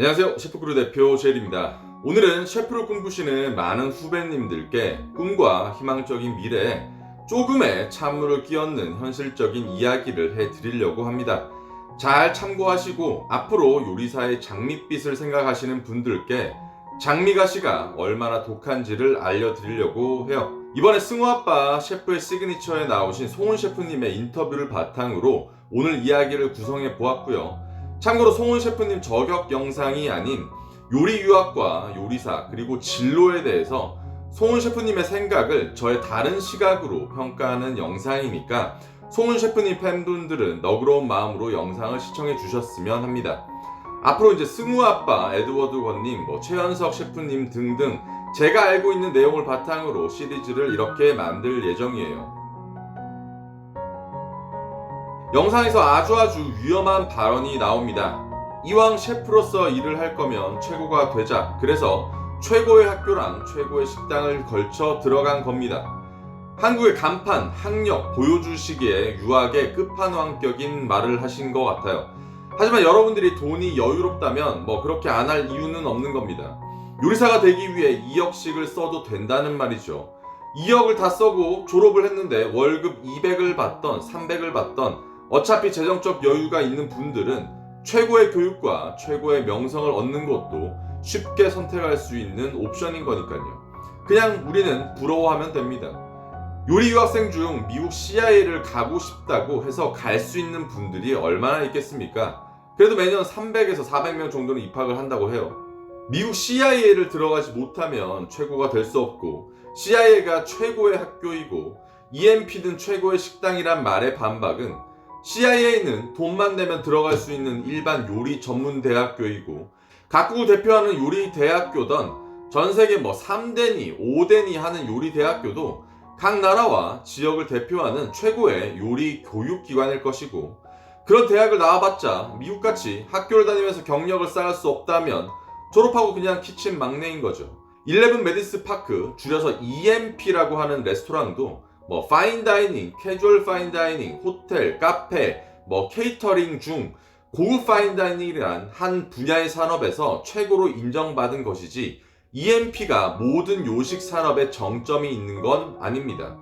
안녕하세요. 셰프크루 대표 제일입니다. 오늘은 셰프를 꿈꾸시는 많은 후배님들께 꿈과 희망적인 미래에 조금의 찬물을 끼얹는 현실적인 이야기를 해드리려고 합니다. 잘 참고하시고 앞으로 요리사의 장밋빛을 생각하시는 분들께 장미가시가 얼마나 독한지를 알려드리려고 해요. 이번에 승우아빠 셰프의 시그니처에 나오신 송은 셰프님의 인터뷰를 바탕으로 오늘 이야기를 구성해 보았고요. 참고로 송은 셰프님 저격 영상이 아닌 요리 유학과 요리사 그리고 진로에 대해서 송은 셰프님의 생각을 저의 다른 시각으로 평가하는 영상이니까 송은 셰프님 팬분들은 너그러운 마음으로 영상을 시청해 주셨으면 합니다. 앞으로 이제 승우 아빠, 에드워드 권님, 최현석 셰프님 등등 제가 알고 있는 내용을 바탕으로 시리즈를 이렇게 만들 예정이에요. 영상에서 아주 위험한 발언이 나옵니다. 이왕 셰프로서 일을 할 거면 최고가 되자. 그래서 최고의 학교랑 최고의 식당을 걸쳐 들어간 겁니다. 한국의 간판, 학력 보여주시기에 유학의 끝판왕격인 말을 하신 것 같아요. 하지만 여러분들이 돈이 여유롭다면 그렇게 안 할 이유는 없는 겁니다. 요리사가 되기 위해 2억씩을 써도 된다는 말이죠. 2억을 다 써고 졸업을 했는데 월급 200을 받던 300을 받던 어차피 재정적 여유가 있는 분들은 최고의 교육과 최고의 명성을 얻는 것도 쉽게 선택할 수 있는 옵션인 거니까요. 그냥 우리는 부러워하면 됩니다. 요리 유학생 중 미국 CIA를 가고 싶다고 해서 갈 수 있는 분들이 얼마나 있겠습니까? 그래도 매년 300에서 400명 정도는 입학을 한다고 해요. 미국 CIA를 들어가지 못하면 최고가 될 수 없고 CIA가 최고의 학교이고 EMP는 최고의 식당이란 말의 반박은 CIA는 돈만 내면 들어갈 수 있는 일반 요리 전문 대학교이고 각국을 대표하는 요리 대학교든 전 세계 3대니 5대니 하는 요리 대학교도 각 나라와 지역을 대표하는 최고의 요리 교육기관일 것이고 그런 대학을 나와봤자 미국같이 학교를 다니면서 경력을 쌓을 수 없다면 졸업하고 그냥 키친 막내인 거죠. 11 메디스 파크 줄여서 EMP라고 하는 레스토랑도 파인 다이닝, 캐주얼 파인 다이닝, 호텔, 카페, 케이터링 중 고급 파인 다이닝이란 한 분야의 산업에서 최고로 인정받은 것이지 EMP가 모든 요식 산업에 정점이 있는 건 아닙니다.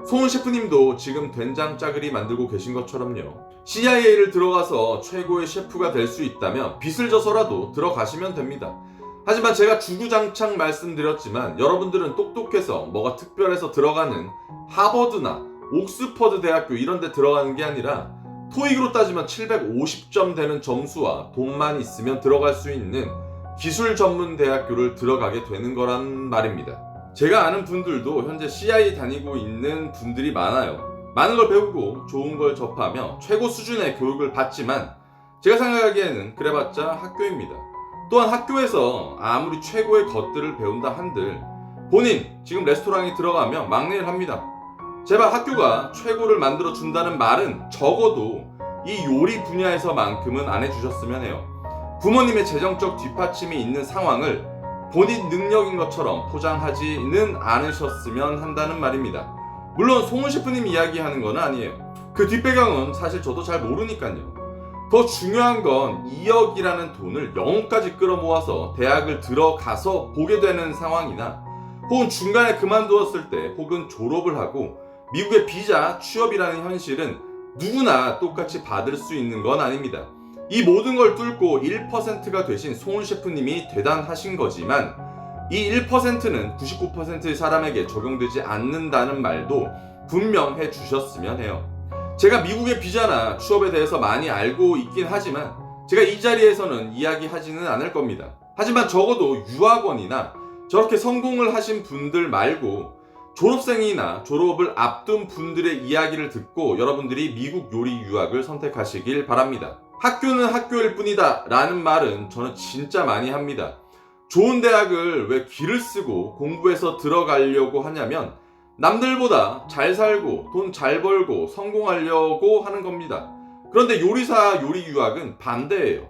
송은 셰프님도 지금 된장 짜글이 만들고 계신 것처럼요. CIA를 들어가서 최고의 셰프가 될 수 있다면 빚을 져서라도 들어가시면 됩니다. 하지만 제가 주구장창 말씀드렸지만 여러분들은 똑똑해서 뭐가 특별해서 들어가는 하버드나 옥스퍼드 대학교 이런 데 들어가는 게 아니라 토익으로 따지면 750점 되는 점수와 돈만 있으면 들어갈 수 있는 기술 전문 대학교를 들어가게 되는 거란 말입니다. 제가 아는 분들도 현재 CIA 다니고 있는 분들이 많아요. 많은 걸 배우고 좋은 걸 접하며 최고 수준의 교육을 받지만 제가 생각하기에는 그래봤자 학교입니다. 또한 학교에서 아무리 최고의 것들을 배운다 한들 본인 지금 레스토랑에 들어가면 막내를 합니다. 제발 학교가 최고를 만들어 준다는 말은 적어도 이 요리 분야에서만큼은 안 해주셨으면 해요. 부모님의 재정적 뒷받침이 있는 상황을 본인 능력인 것처럼 포장하지는 않으셨으면 한다는 말입니다. 물론 송은 셰프님 이야기하는 건 아니에요. 그 뒷배경은 사실 저도 잘 모르니까요. 더 중요한 건 2억이라는 돈을 영혼까지 끌어모아서 대학을 들어가서 보게 되는 상황이나 혹은 중간에 그만두었을 때 혹은 졸업을 하고 미국의 비자 취업이라는 현실은 누구나 똑같이 받을 수 있는 건 아닙니다. 이 모든 걸 뚫고 1%가 되신 송은 셰프님이 대단하신 거지만 이 1%는 99%의 사람에게 적용되지 않는다는 말도 분명 해주셨으면 해요. 제가 미국의 비자나 취업에 대해서 많이 알고 있긴 하지만 제가 이 자리에서는 이야기하지는 않을 겁니다. 하지만 적어도 유학원이나 저렇게 성공을 하신 분들 말고 졸업생이나 졸업을 앞둔 분들의 이야기를 듣고 여러분들이 미국 요리 유학을 선택하시길 바랍니다. 학교는 학교일 뿐이다 라는 말은 저는 진짜 많이 합니다. 좋은 대학을 왜 기를 쓰고 공부해서 들어가려고 하냐면 남들보다 잘 살고 돈 잘 벌고 성공하려고 하는 겁니다. 그런데 요리사 요리 유학은 반대예요.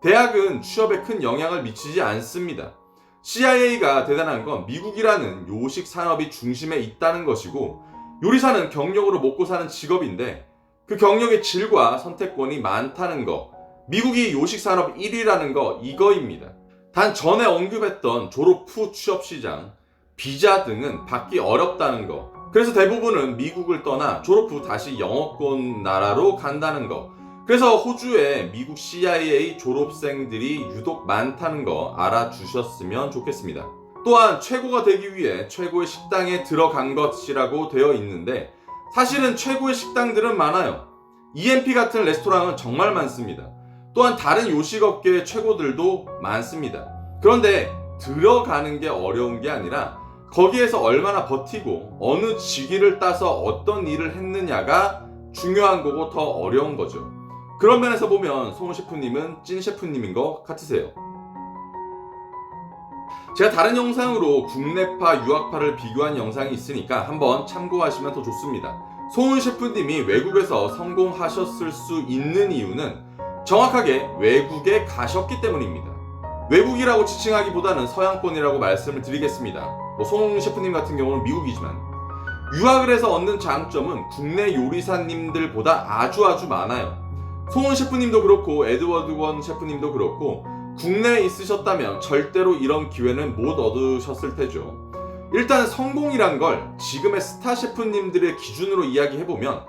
대학은 취업에 큰 영향을 미치지 않습니다. CIA가 대단한 건 미국이라는 요식 산업이 중심에 있다는 것이고 요리사는 경력으로 먹고 사는 직업인데 그 경력의 질과 선택권이 많다는 거 미국이 요식산업 1위라는 거 이거입니다. 단 전에 언급했던 졸업 후 취업시장, 비자 등은 받기 어렵다는 거. 그래서 대부분은 미국을 떠나 졸업 후 다시 영어권 나라로 간다는 거. 그래서 호주에 미국 CIA 졸업생들이 유독 많다는 거 알아주셨으면 좋겠습니다. 또한 최고가 되기 위해 최고의 식당에 들어간 것이라고 되어 있는데 사실은 최고의 식당들은 많아요. EMP 같은 레스토랑은 정말 많습니다. 또한 다른 요식업계의 최고들도 많습니다. 그런데 들어가는 게 어려운 게 아니라 거기에서 얼마나 버티고 어느 직위를 따서 어떤 일을 했느냐가 중요한 거고 더 어려운 거죠. 그런 면에서 보면 송은 셰프님은 찐 셰프님인 것 같으세요. 제가 다른 영상으로 국내파, 유학파를 비교한 영상이 있으니까 한번 참고하시면 더 좋습니다. 송은 셰프님이 외국에서 성공하셨을 수 있는 이유는 정확하게 외국에 가셨기 때문입니다. 외국이라고 지칭하기보다는 서양권이라고 말씀을 드리겠습니다. 송은 셰프님 같은 경우는 미국이지만 유학을 해서 얻는 장점은 국내 요리사님들보다 아주 많아요. 송은 셰프님도 그렇고 에드워드 권 셰프님도 그렇고 국내에 있으셨다면 절대로 이런 기회는 못 얻으셨을 테죠. 일단 성공이란 걸 지금의 스타 셰프님들의 기준으로 이야기해보면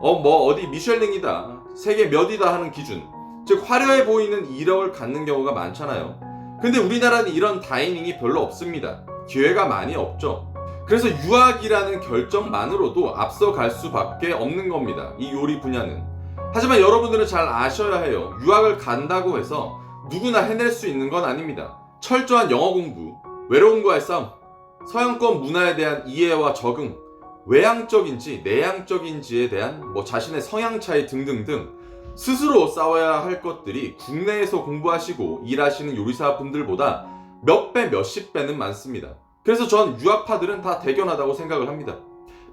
어디 미슐랭이다, 세계 몇이다 하는 기준, 즉 화려해 보이는 이력을 갖는 경우가 많잖아요. 근데 우리나라는 이런 다이닝이 별로 없습니다. 기회가 많이 없죠. 그래서 유학이라는 결정만으로도 앞서갈 수밖에 없는 겁니다. 이 요리 분야는. 하지만 여러분들은 잘 아셔야 해요. 유학을 간다고 해서 누구나 해낼 수 있는 건 아닙니다. 철저한 영어 공부, 외로움과의 싸움, 서양권 문화에 대한 이해와 적응, 외향적인지 내향적인지에 대한 자신의 성향 차이 등등등 스스로 싸워야 할 것들이 국내에서 공부하시고 일하시는 요리사분들보다 몇 배, 몇십 배는 많습니다. 그래서 전 유학파들은 다 대견하다고 생각을 합니다.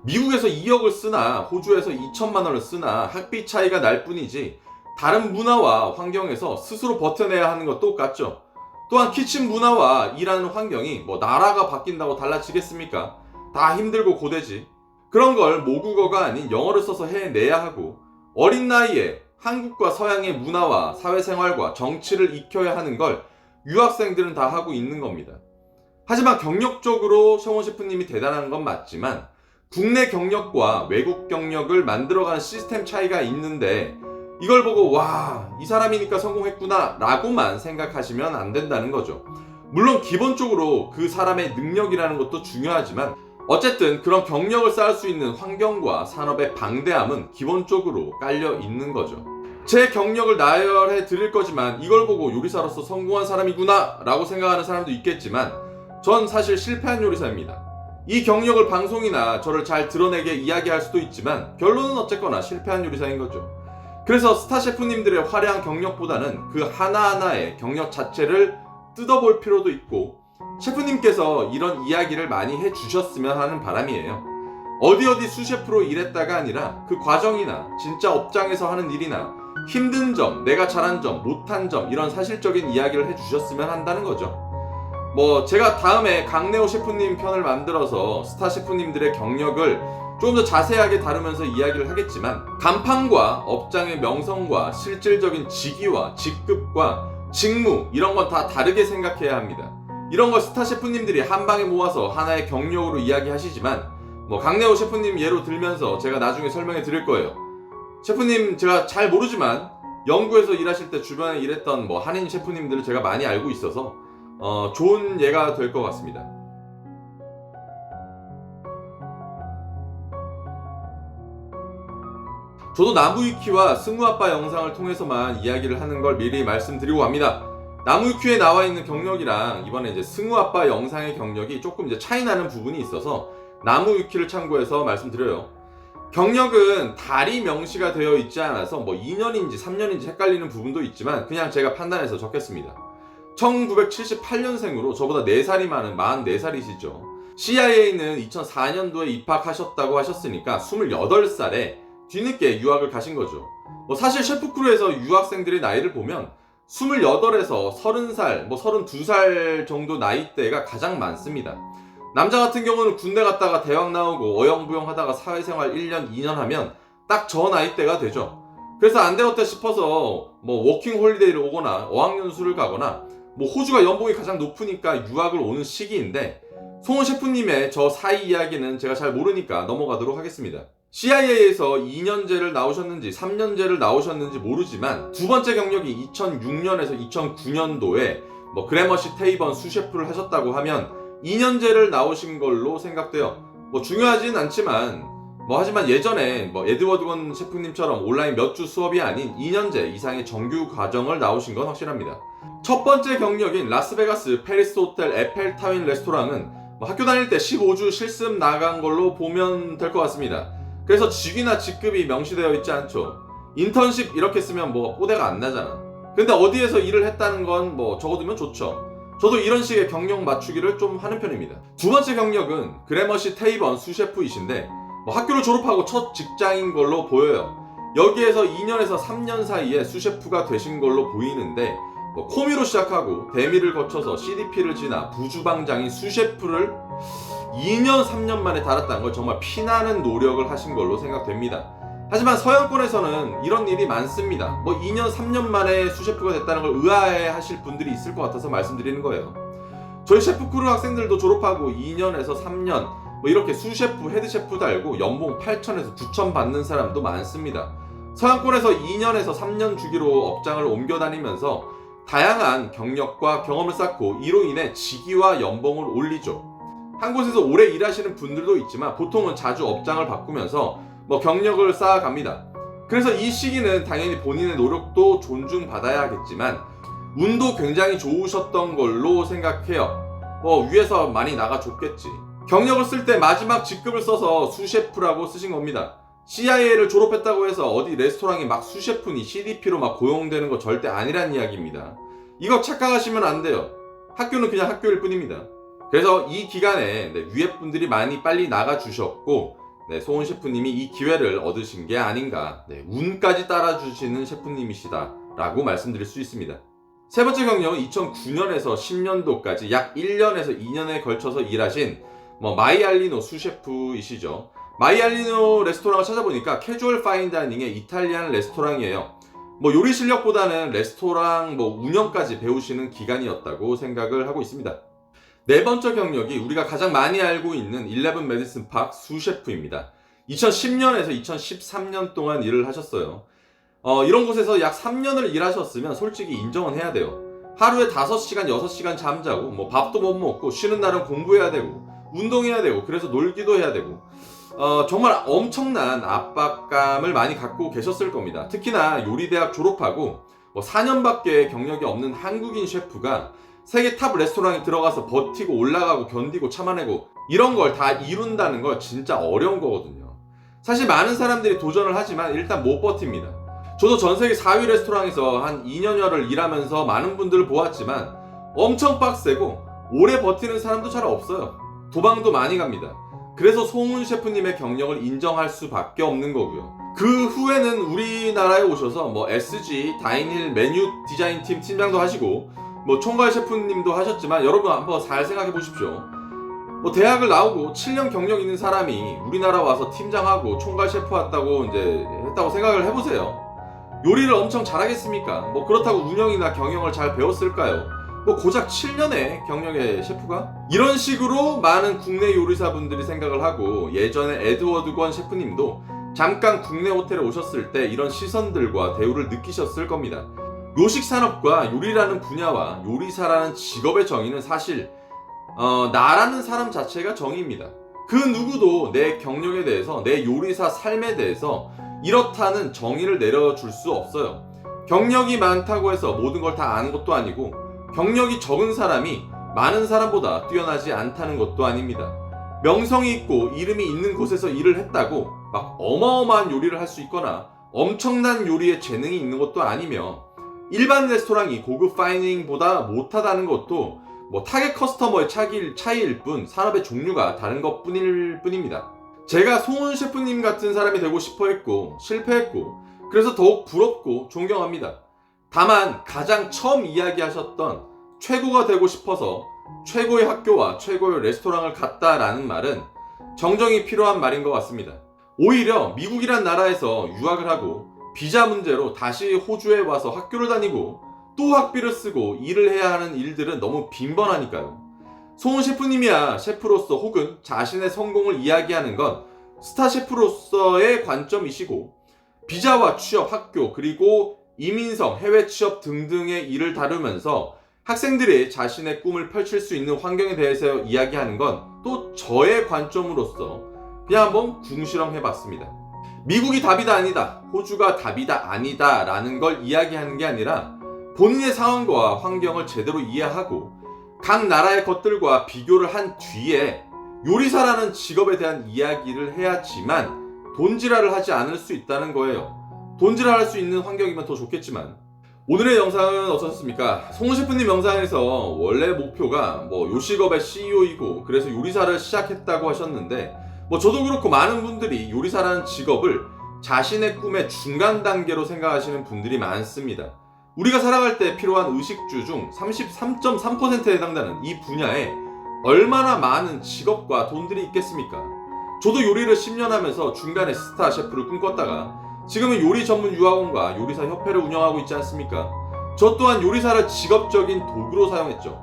미국에서 2억을 쓰나 호주에서 2천만 원을 쓰나 학비 차이가 날 뿐이지 다른 문화와 환경에서 스스로 버텨내야 하는 것 똑같죠. 또한 키친 문화와 일하는 환경이 나라가 바뀐다고 달라지겠습니까? 다 힘들고 고되지. 그런 걸 모국어가 아닌 영어를 써서 해내야 하고 어린 나이에 한국과 서양의 문화와 사회생활과 정치를 익혀야 하는 걸 유학생들은 다 하고 있는 겁니다. 하지만 경력적으로 송은 셰프님이 대단한 건 맞지만 국내 경력과 외국 경력을 만들어가는 시스템 차이가 있는데 이걸 보고 와, 이 사람이니까 성공했구나 라고만 생각하시면 안 된다는 거죠. 물론 기본적으로 그 사람의 능력이라는 것도 중요하지만 어쨌든 그런 경력을 쌓을 수 있는 환경과 산업의 방대함은 기본적으로 깔려 있는 거죠. 제 경력을 나열해 드릴 거지만 이걸 보고 요리사로서 성공한 사람이구나 라고 생각하는 사람도 있겠지만 전 사실 실패한 요리사입니다. 이 경력을 방송이나 저를 잘 드러내게 이야기할 수도 있지만 결론은 어쨌거나 실패한 요리사인 거죠. 그래서 스타 셰프님들의 화려한 경력보다는 그 하나하나의 경력 자체를 뜯어볼 필요도 있고 셰프님께서 이런 이야기를 많이 해주셨으면 하는 바람이에요. 어디 수셰프로 일했다가 아니라 그 과정이나 진짜 업장에서 하는 일이나 힘든 점, 내가 잘한 점, 못한 점 이런 사실적인 이야기를 해주셨으면 한다는 거죠. 제가 다음에 강내호 셰프님 편을 만들어서 스타 셰프님들의 경력을 조금 더 자세하게 다루면서 이야기를 하겠지만 간판과 업장의 명성과 실질적인 직위와 직급과 직무 이런 건 다 다르게 생각해야 합니다. 이런 걸 스타 셰프님들이 한 방에 모아서 하나의 경력으로 이야기하시지만 강내호 셰프님 예로 들면서 제가 나중에 설명해 드릴 거예요. 셰프님 제가 잘 모르지만 영국에서 일하실 때 주변에 일했던 한인 셰프님들을 제가 많이 알고 있어서 좋은 예가 될 것 같습니다. 저도 나무위키와 승우아빠 영상을 통해서만 이야기를 하는 걸 미리 말씀드리고 갑니다. 나무위키에 나와 있는 경력이랑 이번에 이제 승우아빠 영상의 경력이 조금 이제 차이 나는 부분이 있어서 나무위키를 참고해서 말씀드려요. 경력은 달이 명시가 되어 있지 않아서 2년인지 3년인지 헷갈리는 부분도 있지만 그냥 제가 판단해서 적겠습니다. 1978년생으로 저보다 4살이 많은 44살이시죠. CIA는 2004년도에 입학하셨다고 하셨으니까 28살에 뒤늦게 유학을 가신 거죠. 사실 셰프크루에서 유학생들의 나이를 보면 28에서 30살, 32살 정도 나이대가 가장 많습니다. 남자 같은 경우는 군대 갔다가 대학 나오고 어영부영 하다가 사회생활 1년, 2년 하면 딱 저 나이대가 되죠. 그래서 안 되겠다 싶어서 뭐 워킹 홀리데이를 오거나 어학연수를 가거나 뭐 호주가 연봉이 가장 높으니까 유학을 오는 시기인데, 송은 셰프님의 저 사이 이야기는 제가 잘 모르니까 넘어가도록 하겠습니다. CIA에서 2년제를 나오셨는지 3년제를 나오셨는지 모르지만 두 번째 경력이 2006년에서 2009년도에 뭐 그래머시 테이번 수셰프를 하셨다고 하면 2년제를 나오신 걸로 생각돼요. 뭐 중요하진 않지만 하지만 예전에 뭐 에드워드 건 셰프님처럼 온라인 몇 주 수업이 아닌 2년제 이상의 정규 과정을 나오신 건 확실합니다. 첫 번째 경력인 라스베가스 페리스 호텔 에펠타윈 레스토랑은 학교 다닐 때 15주 실습 나간 걸로 보면 될 것 같습니다. 그래서 직위나 직급이 명시되어 있지 않죠. 인턴십 이렇게 쓰면 뭐 뽀대가 안 나잖아. 근데 어디에서 일을 했다는 건 뭐 적어두면 좋죠. 저도 이런 식의 경력 맞추기를 좀 하는 편입니다. 두 번째 경력은 그래머시 테이번 수셰프이신데 학교를 졸업하고 첫 직장인 걸로 보여요. 여기에서 2년에서 3년 사이에 수셰프가 되신 걸로 보이는데 코미로 시작하고 대미를 거쳐서 CDP를 지나 부주방장인 수셰프를 2년 3년 만에 달았다는 걸 정말 피나는 노력을 하신 걸로 생각됩니다. 하지만 서양권에서는 이런 일이 많습니다. 2년 3년 만에 수셰프가 됐다는 걸 의아해 하실 분들이 있을 것 같아서 말씀드리는 거예요. 저희 셰프크루 학생들도 졸업하고 2년에서 3년 이렇게 수셰프, 헤드셰프 달고 연봉 8,000에서 9,000 받는 사람도 많습니다. 서양권에서 2년에서 3년 주기로 업장을 옮겨 다니면서 다양한 경력과 경험을 쌓고 이로 인해 직위와 연봉을 올리죠. 한 곳에서 오래 일하시는 분들도 있지만 보통은 자주 업장을 바꾸면서 경력을 쌓아갑니다. 그래서 이 시기는 당연히 본인의 노력도 존중받아야겠지만 운도 굉장히 좋으셨던 걸로 생각해요. 위에서 많이 나가줬겠지. 경력을 쓸 때 마지막 직급을 써서 수셰프라고 쓰신 겁니다. CIA를 졸업했다고 해서 어디 레스토랑에 막 수셰프니 CDP로 막 고용되는 거 절대 아니란 이야기입니다. 이거 착각하시면 안 돼요. 학교는 그냥 학교일 뿐입니다. 그래서 이 기간에 위에 분들이 많이 빨리 나가주셨고 송은 셰프님이 이 기회를 얻으신 게 아닌가, 운까지 따라주시는 셰프님이시다 라고 말씀드릴 수 있습니다. 세 번째 경력은 2009년에서 10년도까지 약 1년에서 2년에 걸쳐서 일하신 마이알리노 수셰프이시죠. 마이알리노 레스토랑을 찾아보니까 캐주얼 파인 다이닝의 이탈리안 레스토랑이에요. 요리 실력보다는 레스토랑 운영까지 배우시는 기간이었다고 생각을 하고 있습니다. 네 번째 경력이 우리가 가장 많이 알고 있는 11 메디슨 파크 수셰프입니다. 2010년에서 2013년 동안 일을 하셨어요. 이런 곳에서 약 3년을 일하셨으면 솔직히 인정은 해야 돼요. 하루에 5시간, 6시간 잠자고 밥도 못 먹고 쉬는 날은 공부해야 되고 운동해야 되고 그래서 놀기도 해야 되고 정말 엄청난 압박감을 많이 갖고 계셨을 겁니다. 특히나 요리대학 졸업하고 4년밖에 경력이 없는 한국인 셰프가 세계 탑 레스토랑에 들어가서 버티고 올라가고 견디고 참아내고 이런 걸 다 이룬다는 걸 진짜 어려운 거거든요. 사실 많은 사람들이 도전을 하지만 일단 못 버팁니다. 저도 전세계 4위 레스토랑에서 한 2년여를 일하면서 많은 분들을 보았지만 엄청 빡세고 오래 버티는 사람도 잘 없어요. 도망도 많이 갑니다. 그래서 송은 셰프님의 경력을 인정할 수밖에 없는 거고요. 그 후에는 우리나라에 오셔서 SG 다인힐 메뉴 디자인 팀 팀장도 하시고 총괄 셰프님도 하셨지만 여러분 한번 잘 생각해 보십시오. 대학을 나오고 7년 경력 있는 사람이 우리나라 와서 팀장하고 총괄 셰프 했다고 했다고 생각을 해보세요. 요리를 엄청 잘하겠습니까? 그렇다고 운영이나 경영을 잘 배웠을까요? 고작 7년의 경력의 셰프가? 이런 식으로 많은 국내 요리사분들이 생각을 하고 예전에 에드워드 권 셰프님도 잠깐 국내 호텔에 오셨을 때 이런 시선들과 대우를 느끼셨을 겁니다. 요식산업과 요리라는 분야와 요리사라는 직업의 정의는 사실 나라는 사람 자체가 정의입니다. 그 누구도 내 경력에 대해서 내 요리사 삶에 대해서 이렇다는 정의를 내려줄 수 없어요. 경력이 많다고 해서 모든 걸 다 아는 것도 아니고 경력이 적은 사람이 많은 사람보다 뛰어나지 않다는 것도 아닙니다. 명성이 있고 이름이 있는 곳에서 일을 했다고 막 어마어마한 요리를 할 수 있거나 엄청난 요리에 재능이 있는 것도 아니며 일반 레스토랑이 고급 파이닝보다 못하다는 것도 타겟 커스터머의 차이일 뿐 산업의 종류가 다른 것 뿐입니다. 제가 송은 셰프님 같은 사람이 되고 싶어 했고 실패했고 그래서 더욱 부럽고 존경합니다. 다만 가장 처음 이야기하셨던 최고가 되고 싶어서 최고의 학교와 최고의 레스토랑을 갔다라는 말은 정정이 필요한 말인 것 같습니다. 오히려 미국이란 나라에서 유학을 하고 비자 문제로 다시 호주에 와서 학교를 다니고 또 학비를 쓰고 일을 해야 하는 일들은 너무 빈번하니까요. 송은 셰프님이야 셰프로서 혹은 자신의 성공을 이야기하는 건 스타 셰프로서의 관점이시고, 비자와 취업, 학교, 그리고 이민성, 해외 취업 등등의 일을 다루면서 학생들이 자신의 꿈을 펼칠 수 있는 환경에 대해서 이야기하는 건 또 저의 관점으로서 그냥 한번 궁시렁 해봤습니다. 미국이 답이다 아니다, 호주가 답이다 아니다 라는 걸 이야기하는 게 아니라 본인의 상황과 환경을 제대로 이해하고 각 나라의 것들과 비교를 한 뒤에 요리사라는 직업에 대한 이야기를 해야지만 돈지랄을 하지 않을 수 있다는 거예요. 돈지랄 할 수 있는 환경이면 더 좋겠지만. 오늘의 영상은 어떠셨습니까? 송은 셰프님 영상에서 원래 목표가 요식업의 CEO이고 그래서 요리사를 시작했다고 하셨는데, 저도 그렇고 많은 분들이 요리사라는 직업을 자신의 꿈의 중간 단계로 생각하시는 분들이 많습니다. 우리가 살아갈 때 필요한 의식주 중 33.3%에 해당되는 이 분야에 얼마나 많은 직업과 돈들이 있겠습니까? 저도 요리를 10년 하면서 중간에 스타 셰프를 꿈꿨다가 지금은 요리 전문 유학원과 요리사 협회를 운영하고 있지 않습니까? 저 또한 요리사를 직업적인 도구로 사용했죠.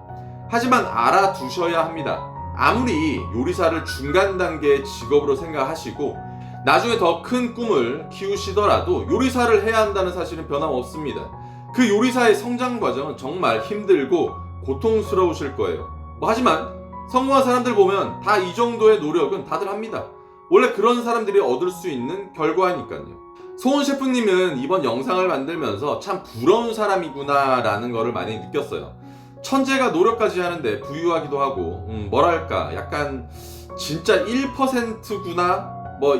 하지만 알아두셔야 합니다. 아무리 요리사를 중간 단계의 직업으로 생각하시고 나중에 더 큰 꿈을 키우시더라도 요리사를 해야 한다는 사실은 변함없습니다. 그 요리사의 성장 과정은 정말 힘들고 고통스러우실 거예요. 하지만 성공한 사람들 보면 다 이 정도의 노력은 다들 합니다. 원래 그런 사람들이 얻을 수 있는 결과니까요. 송은 셰프님은 이번 영상을 만들면서 참 부러운 사람이구나 라는 거를 많이 느꼈어요. 천재가 노력까지 하는데 부유하기도 하고 뭐랄까 약간 진짜 1%구나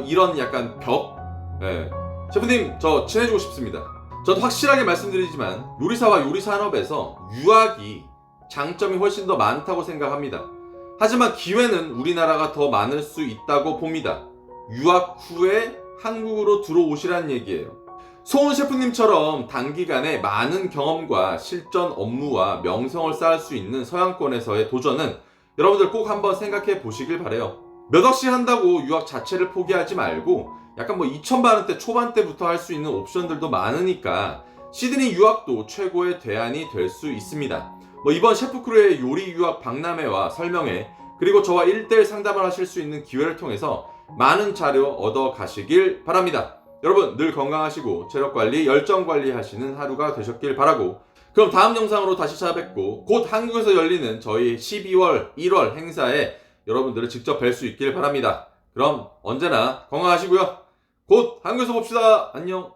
이런 약간 벽? 네. 셰프님 저 친해지고 싶습니다. 저도 확실하게 말씀드리지만 요리사와 요리 산업에서 유학이 장점이 훨씬 더 많다고 생각합니다. 하지만 기회는 우리나라가 더 많을 수 있다고 봅니다. 유학 후에 한국으로 들어오시란 얘기예요. 송은 셰프님처럼 단기간에 많은 경험과 실전 업무와 명성을 쌓을 수 있는 서양권에서의 도전은 여러분들 꼭 한번 생각해 보시길 바래요. 몇 억씩 한다고 유학 자체를 포기하지 말고 약간 2천만 원대 초반대부터 할 수 있는 옵션들도 많으니까 시드니 유학도 최고의 대안이 될 수 있습니다. 이번 셰프크루의 요리 유학 박람회와 설명회, 그리고 저와 1대1 상담을 하실 수 있는 기회를 통해서 많은 자료 얻어 가시길 바랍니다. 여러분 늘 건강하시고 체력관리, 열정관리 하시는 하루가 되셨길 바라고, 그럼 다음 영상으로 다시 찾아뵙고 곧 한국에서 열리는 저희 12월, 1월 행사에 여러분들을 직접 뵐 수 있길 바랍니다. 그럼 언제나 건강하시고요. 곧 한국에서 봅시다. 안녕.